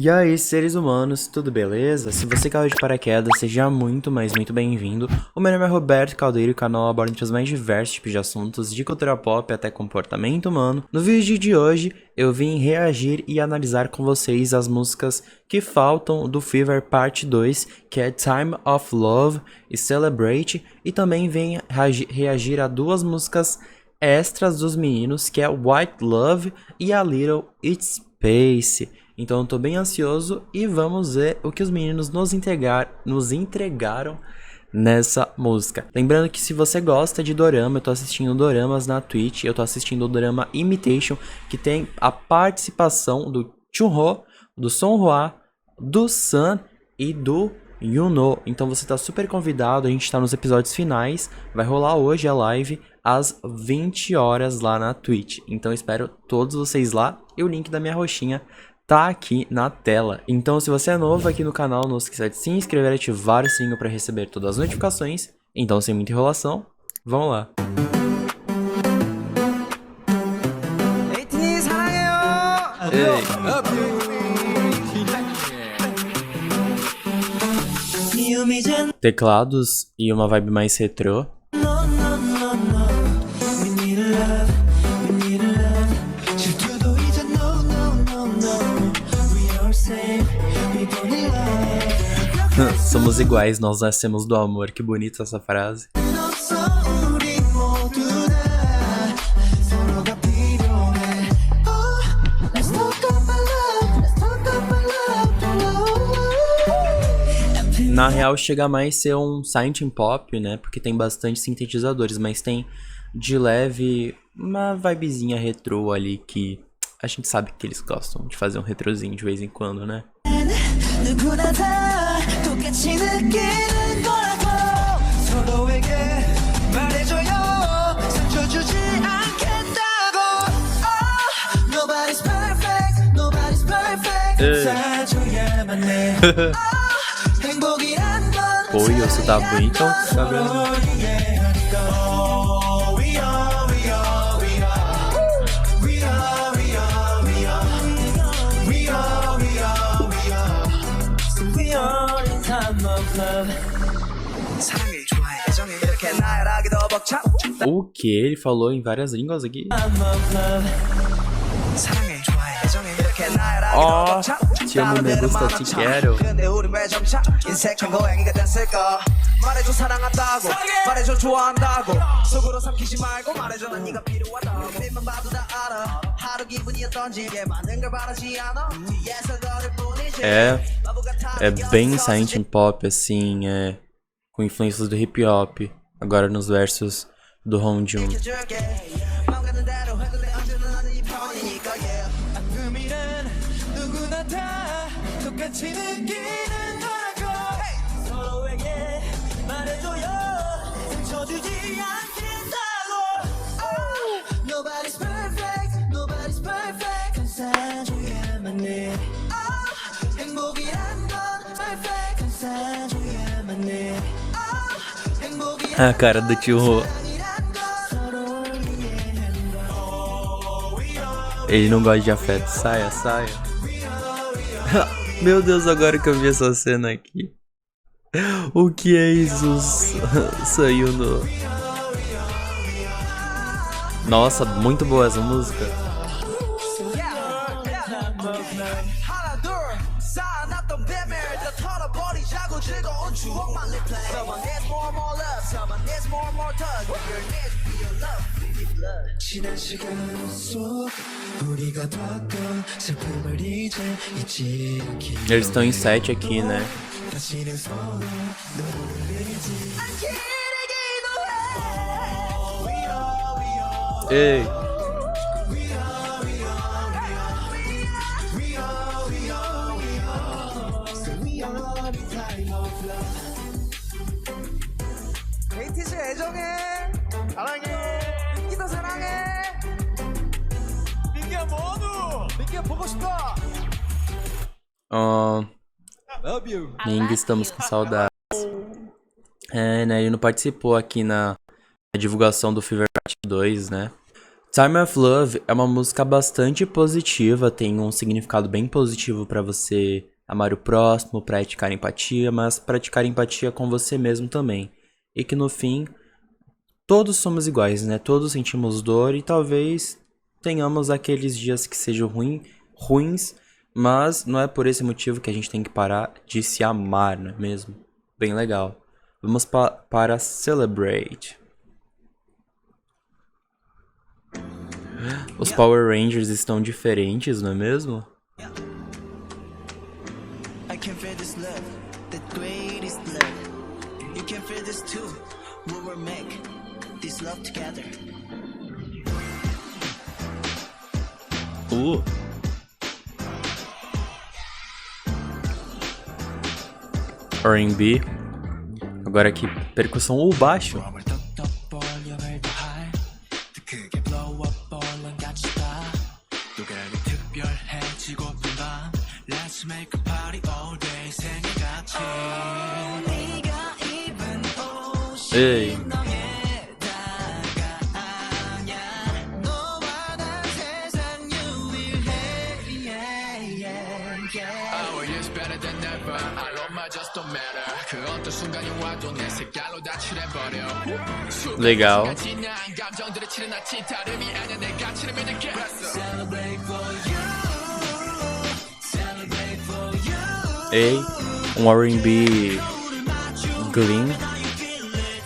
E aí, seres humanos, tudo beleza? Se você caiu de paraquedas, seja muito, mas muito bem-vindo. O meu nome é Roberto Caldeiro e o canal aborda os mais diversos tipos de assuntos, de cultura pop até comportamento humano. No vídeo de hoje, eu vim reagir e analisar com vocês as músicas que faltam do Fever Parte 2, que é Time of Love e Celebrate, e também vim reagir a duas músicas extras dos meninos, que é White Love e a Little It's Space. Então eu tô bem ansioso e vamos ver o que os meninos nos entregaram nessa música. Lembrando que se você gosta de dorama, eu tô assistindo doramas na Twitch, eu tô assistindo o dorama Imitation, que tem a participação do Chunho, do Songhwa, do Sun e do Yuno. Então você tá super convidado, a gente tá nos episódios finais, vai rolar hoje a live às 20 horas lá na Twitch. Então eu espero todos vocês lá e o link da minha roxinha tá aqui na tela. Então, se você é novo aqui no canal, não se esqueça de se inscrever e ativar o sininho para receber todas as notificações. Então, sem muita enrolação, vamos lá. Teclados e uma vibe mais retrô. Somos iguais, nós nascemos do amor. Que bonita essa frase. Na real, chega mais a ser um synth pop, né? Porque tem bastante sintetizadores, mas tem de leve uma vibezinha retrô ali que a gente sabe que eles gostam de fazer um retrozinho de vez em quando, né? Pô, e você tá bonito, cabelo. O que? Ele falou em várias línguas aqui? Oh, te amo, me gusta, te quero. É bem synth pop, assim, com influências do hip hop, agora nos versos do Honjun. A cara do tio. Ele não gosta de afeto. Saia, saia. Meu Deus, agora que eu vi essa cena aqui. O que é isso? Saiu no... Nossa, muito boa essa música. Eles estão em 7 aqui, né? Ei! Ning, estamos com saudades. Né, ele não participou aqui na divulgação do Fever Part 2, né? Time of Love é uma música bastante positiva, tem um significado bem positivo pra você amar o próximo, praticar empatia, mas praticar empatia com você mesmo também. E que no fim, todos somos iguais, né? Todos sentimos dor e talvez tenhamos aqueles dias que sejam ruins, mas não é por esse motivo que a gente tem que parar de se amar, não é mesmo? Bem legal. Vamos para Celebrate. Os Power Rangers estão diferentes, não é mesmo? I can feel this love, the greatest love. You can feel this too. We will make this love together. R&B. Agora aqui, percussão ou baixo. Ei. Legal. Ei, um R&B Gleam,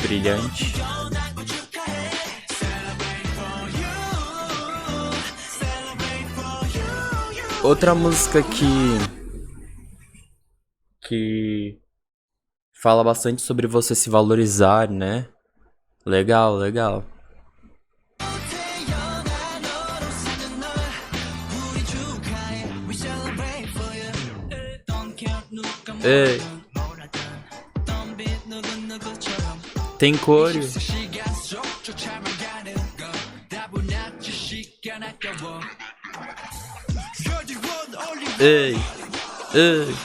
brilhante. Outra música que fala bastante sobre você se valorizar, né? Legal, legal. Ei. Tem coro. Ei. Ei.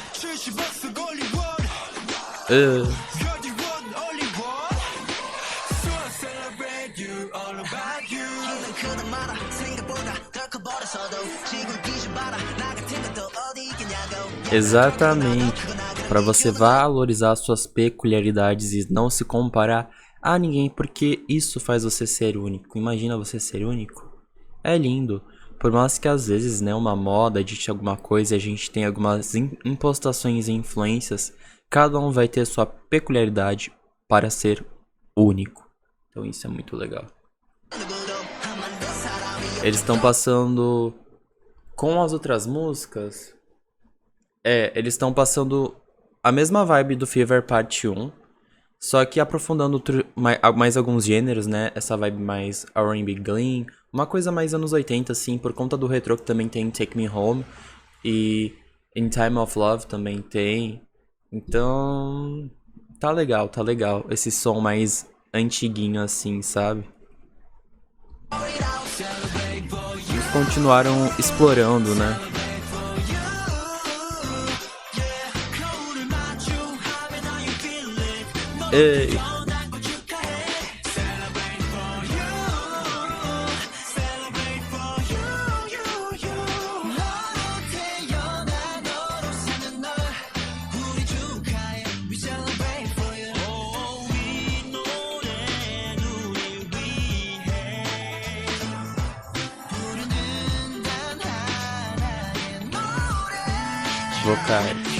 Ei. Exatamente. Para você valorizar suas peculiaridades e não se comparar a ninguém, porque isso faz você ser único. Imagina você ser único. É lindo. Por mais que às vezes, né, uma moda dite alguma coisa e a gente tem algumas impostações e influências, cada um vai ter sua peculiaridade para ser único. Então isso é muito legal. Eles estão passando com as outras músicas. Eles estão passando a mesma vibe do Fever Parte 1, só que aprofundando mais alguns gêneros, né? Essa vibe mais R&B Gleam, uma coisa mais anos 80, assim, por conta do retrô que também tem Take Me Home e In Time of Love também tem. Então, tá legal, esse som mais antiguinho assim, sabe? Eles continuaram explorando, né? Ei. Vocais.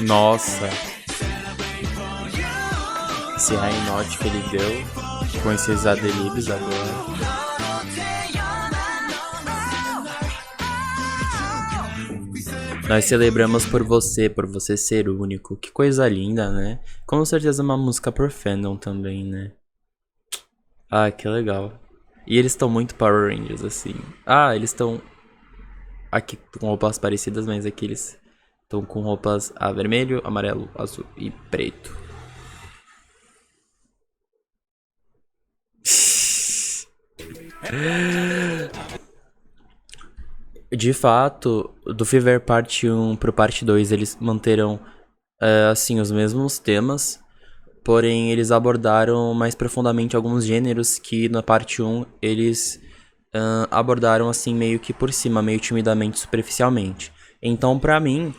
Nossa, esse high note que ele deu com esses adlibs agora. Nós celebramos por você ser único. Que coisa linda, né? Com certeza uma música por fandom também, né? Ah, que legal. E eles estão muito Power Rangers, assim. Ah, eles estão aqui com roupas parecidas, mas aqui eles Estão com roupas vermelho, amarelo, azul e preto. De fato, do Fever Parte 1 pro Parte 2, eles manteram, assim, os mesmos temas. Porém, eles abordaram mais profundamente alguns gêneros que na parte 1 eles abordaram assim meio que por cima, meio timidamente, superficialmente. Então, pra mim,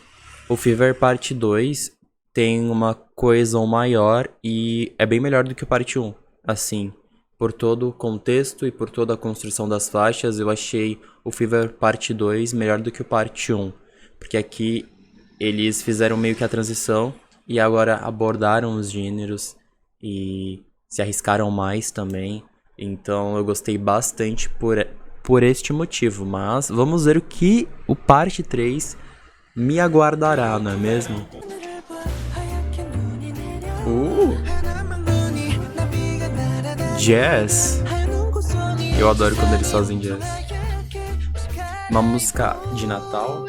o Fever Parte 2 tem uma coesão maior e é bem melhor do que o Parte 1. Assim, por todo o contexto e por toda a construção das faixas, eu achei o Fever Parte 2 melhor do que o Parte 1. Porque aqui eles fizeram meio que a transição e agora abordaram os gêneros e se arriscaram mais também. Então eu gostei bastante por este motivo. Mas vamos ver o que o parte 3 me aguardará, não é mesmo? Jazz. Eu adoro quando eles fazem jazz. Uma música de Natal.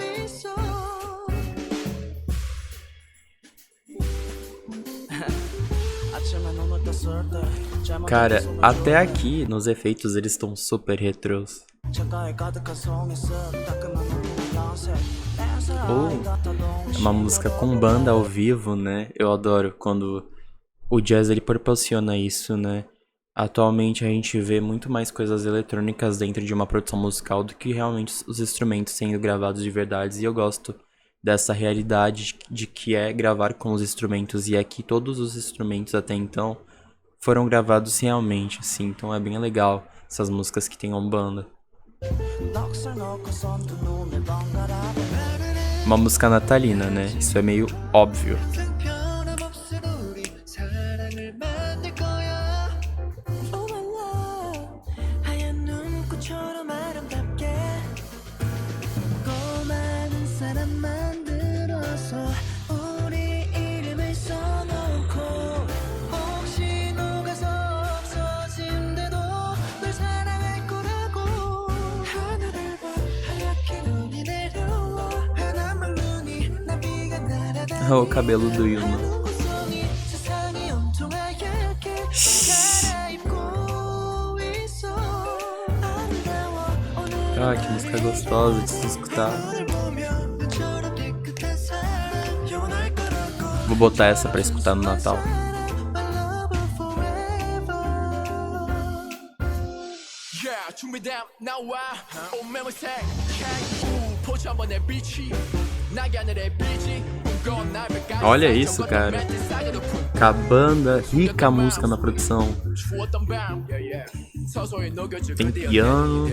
Cara, até aqui nos efeitos eles estão super retrôs. Uma música com banda ao vivo, né? Eu adoro quando o jazz ele proporciona isso, né? Atualmente a gente vê muito mais coisas eletrônicas dentro de uma produção musical do que realmente os instrumentos sendo gravados de verdade. E eu gosto dessa realidade de que é gravar com os instrumentos. E aqui todos os instrumentos até então foram gravados realmente, assim. Então é bem legal essas músicas que tenham banda. Uma música natalina, né? Isso é meio óbvio. O cabelo do Yuna. Ah, que música gostosa de se escutar. Vou botar essa pra escutar no Natal. Olha isso, cara. Cabanda, rica música na produção. Tem piano.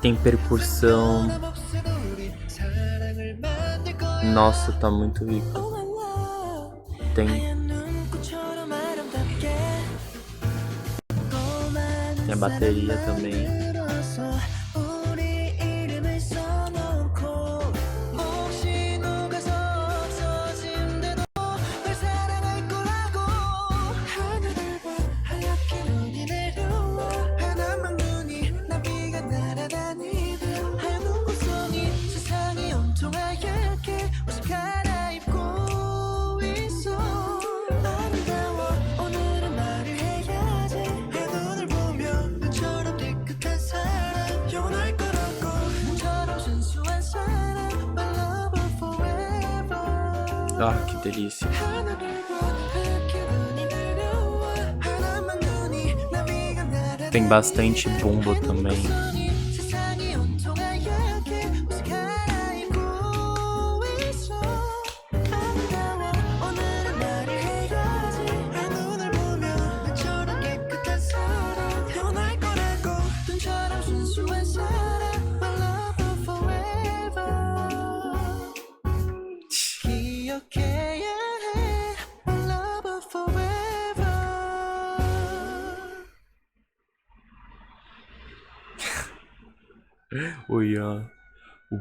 Tem percussão. Nossa, tá muito rico. Tem a bateria também. Ah, que delícia. Tem bastante bumbo também.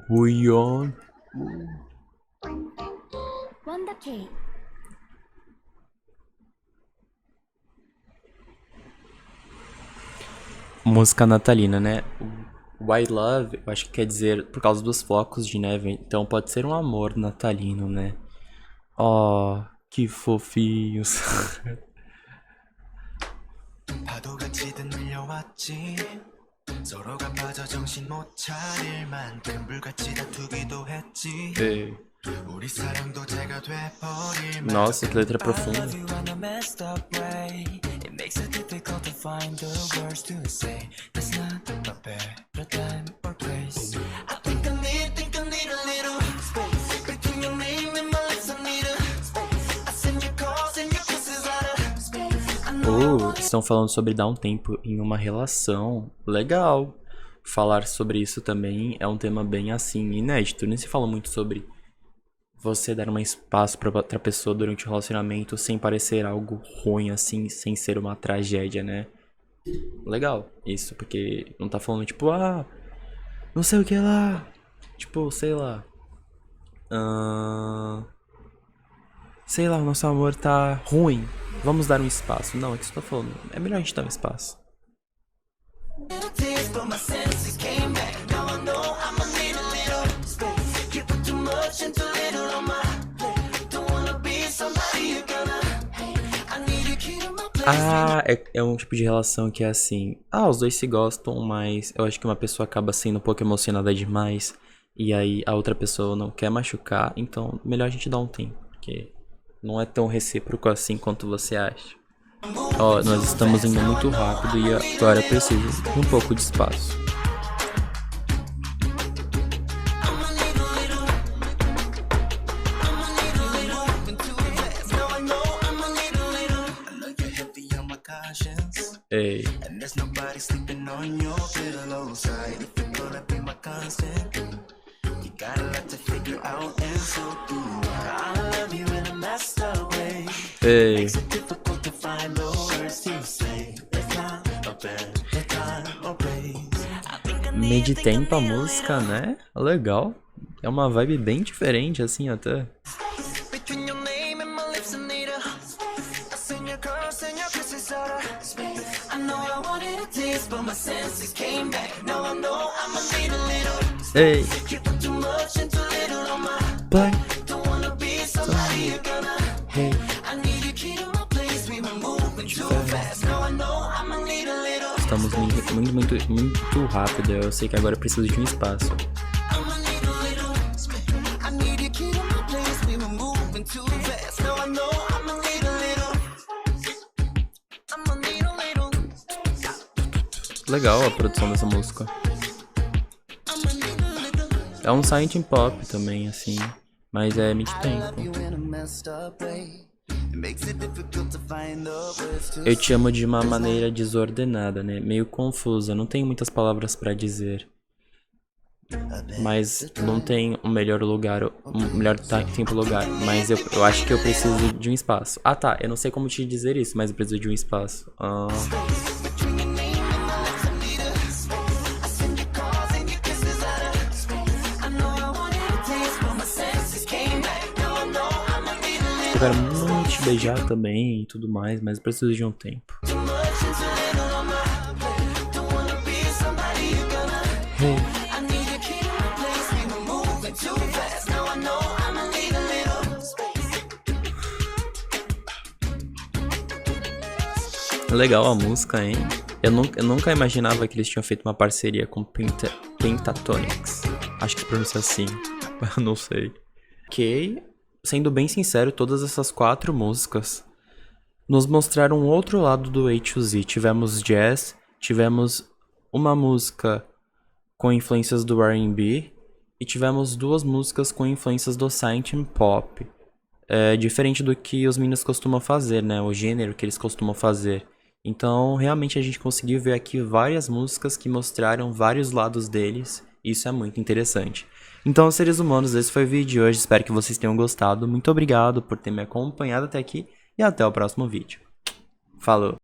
O Ian. Música natalina, né? White love, eu acho que quer dizer por causa dos flocos de neve. Então pode ser um amor natalino, né? Oh, que fofinhos. 파도같이 들려왔지 서로가 빠져 정신 못 차릴 만큼 불같이 다투기도 했지 Ei. 우리 사랑도 제가 돼버릴 Nossa, que letra profunda. love you in a messed up way. It makes it difficult to find the words to say. There's not a better time or place. I think I need a little space between your name and my lips. I need a space. I send your calls and your kisses out of space. I know Estão falando sobre dar um tempo em uma relação. Legal. Falar sobre isso também é um tema bem assim, inédito. Nem se fala muito sobre você dar um espaço pra outra pessoa durante o relacionamento sem parecer algo ruim assim, sem ser uma tragédia, né? Legal isso, porque não tá falando tipo, ah, não sei o que lá. Tipo, sei lá. Sei lá, o nosso amor tá ruim. Vamos dar um espaço. Não, é que você tá falando. É melhor a gente dar um espaço. tears, but my senses came back. Now I know I'ma need a little space. You put too much and too little on my plate. Don't wanna be somebody you're gonna hate. I need you keep my place. Ah, é um tipo de relação que é assim. Ah, os dois se gostam, mas eu acho que uma pessoa acaba sendo um pouco emocionada demais. E aí a outra pessoa não quer machucar. Então, melhor a gente dar um tempo. Porque não é tão recíproco assim quanto você acha. Ó, nós estamos indo muito rápido e agora eu preciso de um pouco de espaço. I'ma need a little. I'ma need a little. Moving too fast. Now I know I'ma need a little. I know you're heavy on my conscience. Ei, And there's nobody sleeping on your pillow side. If you're gonna be my constant, you got a lot to figure out, and so do I. I love you in a messed up way. ei. Makes it difficult to find the words to say. It's not a better time or place. I think I need Meio tempo a música, né? Legal. É uma vibe bem diferente, assim, até. between your name and my lips. I need a I send your curves and your kisses out of space. I know I wanted a taste, but my senses came back. Now I know I'ma need a little. Ei, You put too much and too little on my black, Don't wanna be somebody you're gonna hey. I need you key to my place. We were moving too fast. Now I know I'ma need a little. Estamos muito rápido. Eu sei que agora eu preciso de um espaço. I'ma need a little space. I need you key to my place. We were moving too fast. Now I know I'ma need a little. I'ma need a little. Legal a produção dessa música. I'ma need a little. É um silent pop também, assim. Mas é mid-tempo. You in a messed up way. It makes it difficult to find the words to Eu te amo de uma maneira desordenada, né? Meio confusa. Não tenho muitas palavras pra dizer. Mas não tem um melhor lugar, um melhor tempo lugar. Mas eu acho que eu preciso de um espaço. Ah, tá. Eu não sei como te dizer isso, mas eu preciso de um espaço. between your name and my lips. I need a space. I send your calls and your kisses out of space. I know I wanted a taste, but my senses came back. Now I know I'ma need a little. Eu quero muito te beijar também e tudo mais, mas eu preciso de um tempo. Too much and too little on my plate. Don't wanna be somebody you're gonna Hey. I need you key to my place. We were moving too fast. Now I know I'ma need a little space. Legal a música, hein? Eu nunca imaginava que eles tinham feito uma parceria com Pentatonix. Acho que se pronuncia assim. Eu não sei. Ok. Sendo bem sincero, todas essas 4 músicas nos mostraram um outro lado do A2Z. Tivemos jazz, tivemos uma música com influências do R&B e tivemos 2 músicas com influências do silent pop. É diferente do que os meninos costumam fazer, né? O gênero que eles costumam fazer. Então, realmente a gente conseguiu ver aqui várias músicas que mostraram vários lados deles. E isso é muito interessante. Então, seres humanos, esse foi o vídeo de hoje. Espero que vocês tenham gostado. Muito obrigado por ter me acompanhado até aqui. E até o próximo vídeo. Falou!